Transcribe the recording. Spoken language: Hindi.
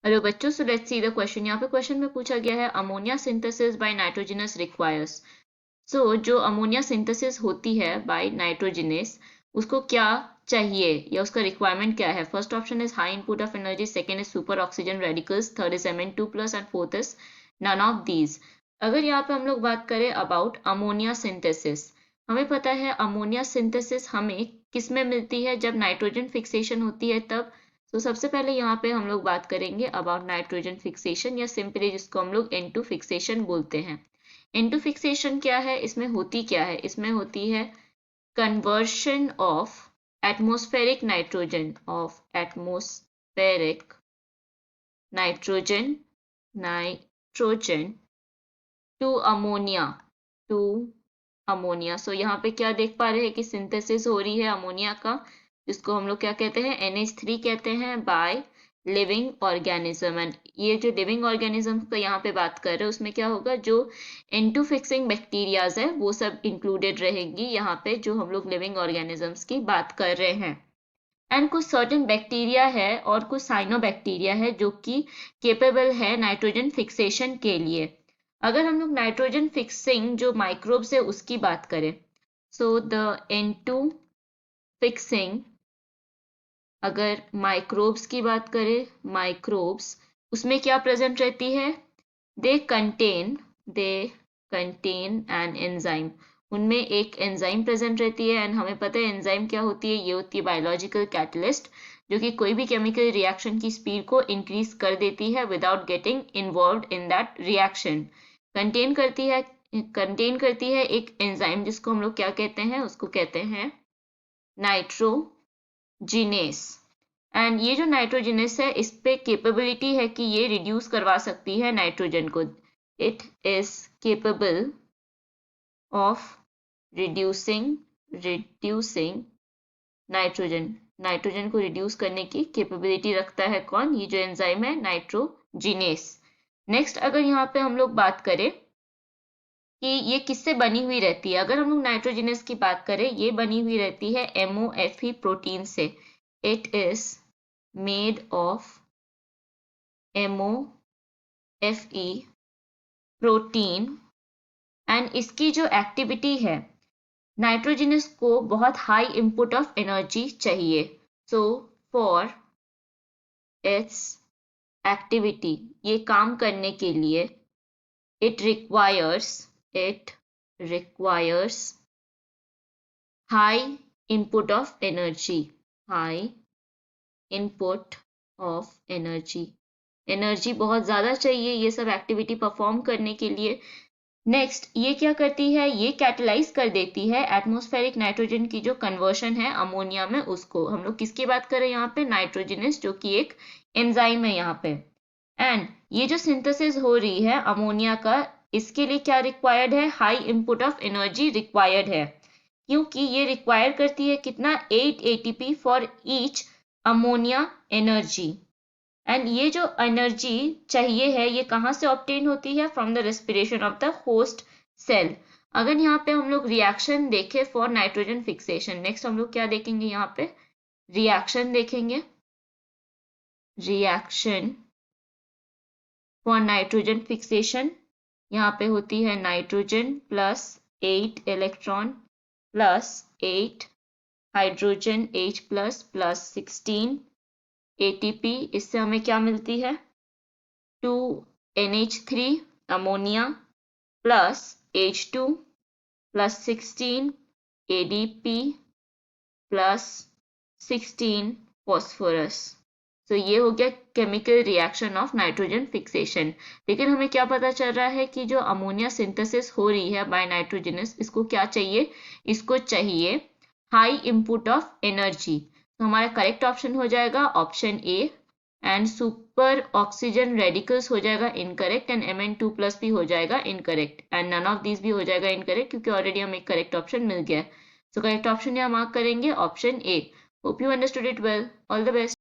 हेलो बच्चों, so let's see the question. यहाँ पे क्वेश्चन में पूछा गया है ammonia synthesis by nitrogenase requires. So जो अमोनिया सिंथेसिस होती है बाय नाइट्रोजनस, उसको क्या चाहिए या उसका रिक्वायरमेंट क्या है। First option is high input of energy, second is super oxygen radicals, third is Mn2+ and fourth is none of these. अगर यहाँ पे हम लोग बात करें अबाउट अमोनिया सिंथेसिस, हमें पता है अमोनिया सिंथेसिस हमें किस में मिलती है, जब नाइट्रोजन फिक्सेशन होती है तब। तो सबसे पहले यहाँ पे हम लोग बात करेंगे अबाउट नाइट्रोजन फिक्सेशन, या सिंपली जिसको हम लोग N2 फिक्सेशन बोलते हैं। N2 फिक्सेशन क्या है, इसमें होती क्या है, इसमें होती है conversion of atmospheric nitrogen to ammonia. So यहाँ पे क्या देख पा रहे हैं कि सिंथेसिस हो रही है अमोनिया का, जिसको हम लोग क्या कहते हैं, NH3 कहते हैं, बाय लिविंग ऑर्गेनिज्म। एंड ये जो लिविंग ऑर्गेनिज्म का यहाँ पे बात कर रहे हैं, उसमें क्या होगा, जो N2 फिक्सिंग बैक्टीरियाज है वो सब इंक्लूडेड रहेंगी यहाँ पे, जो हम लोग लिविंग ऑर्गेनिजम्स की बात कर रहे हैं। एंड कुछ सर्टेन बैक्टीरिया है और कुछ साइनोबैक्टीरिया है जो कि केपेबल है नाइट्रोजन फिक्सेशन के लिए। अगर हम लोग नाइट्रोजन फिक्सिंग जो माइक्रोब्स है उसकी बात करें, सो द N2 फिक्सिंग, अगर माइक्रोब्स की बात करें, माइक्रोब्स उसमें क्या प्रेजेंट रहती है, दे कंटेन एन एंजाइम, उनमें एक एंजाइम प्रेजेंट रहती है। एंड हमें पता है एंजाइम क्या होती है, ये होती है बायोलॉजिकल कैटलिस्ट, जो कि कोई भी केमिकल रिएक्शन की स्पीड को इंक्रीज कर देती है without getting involved in that reaction. Contain करती है एक एंजाइम, जिसको हम लोग क्या कहते हैं, उसको कहते हैं नाइट्रोजिनेस। एंड ये जो नाइट्रोजिनेस है, इस पे केपेबिलिटी है कि ये रिड्यूस करवा सकती है नाइट्रोजन को। It is capable of reducing nitrogen को रिड्यूस करने की कैपेबिलिटी रखता है कौन, ये जो एंजाइम है नाइट्रोजिनेस। नेक्स्ट अगर यहाँ पे हम लोग बात करें कि ये किससे बनी हुई रहती है, अगर हम लोग नाइट्रोजिनेस की बात करें, ये बनी हुई रहती है MOFE प्रोटीन से। It is made of MOFE protein. And इसकी जो एक्टिविटी है, नाइट्रोजनस को बहुत हाई इनपुट ऑफ एनर्जी चाहिए। सो फॉर इट्स एक्टिविटी, ये काम करने के लिए, it requires high input of energy बहुत ज्यादा चाहिए ये सब एक्टिविटी परफॉर्म करने के लिए। नेक्स्ट ये क्या करती है, ये कैटलाइज कर देती है एटमॉस्फेरिक नाइट्रोजन की जो कन्वर्शन है अमोनिया में, उसको हम लोग किसकी बात करें यहाँ पे, नाइट्रोजनस, जो कि एक एंजाइम है यहाँ पे। एंड ये जो सिंथेसिस हो रही है अमोनिया का, इसके लिए क्या रिक्वायर्ड है, high input of energy required है, क्योंकि ये रिक्वायर करती है कितना, 8 ATP for each ammonia energy. And ये जो एनर्जी चाहिए है, ये कहाँ से ऑब्टेन होती है, from the respiration of the host cell. अगर यहाँ पे हम लोग रिएक्शन देखें फॉर नाइट्रोजन फिक्सेशन, नेक्स्ट हम लोग क्या देखेंगे, यहाँ पे रिएक्शन देखेंगे। रिएक्शन फॉर नाइट्रोजन फिक्सेशन यहाँ पे होती है nitrogen plus 8 electron plus 8 hydrogen H plus 16 ATP, इससे हमें क्या मिलती है, 2 NH3 ammonia plus H2 plus 16 ADP plus 16 phosphorus. तो ये हो गया chemical reaction of nitrogen fixation. लेकिन हमें क्या पता चल रहा है कि जो अमोनिया सिंथेसिस हो रही है बाय नाइट्रोजनस, इसको क्या चाहिए, इसको चाहिए हाई इनपुट ऑफ एनर्जी। तो हमारा करेक्ट ऑप्शन हो जाएगा option A. And super oxygen radicals हो जाएगा इनकरेक्ट, एंड Mn2+ भी हो जाएगा incorrect, and none of this भी हो जाएगा इनकरेक्ट, क्योंकि ऑलरेडी हमें करेक्ट ऑप्शन मिल गया है। सो करेक्ट ऑप्शन यहाँ मार्क करेंगे option A. Hope you understood it well. All the best.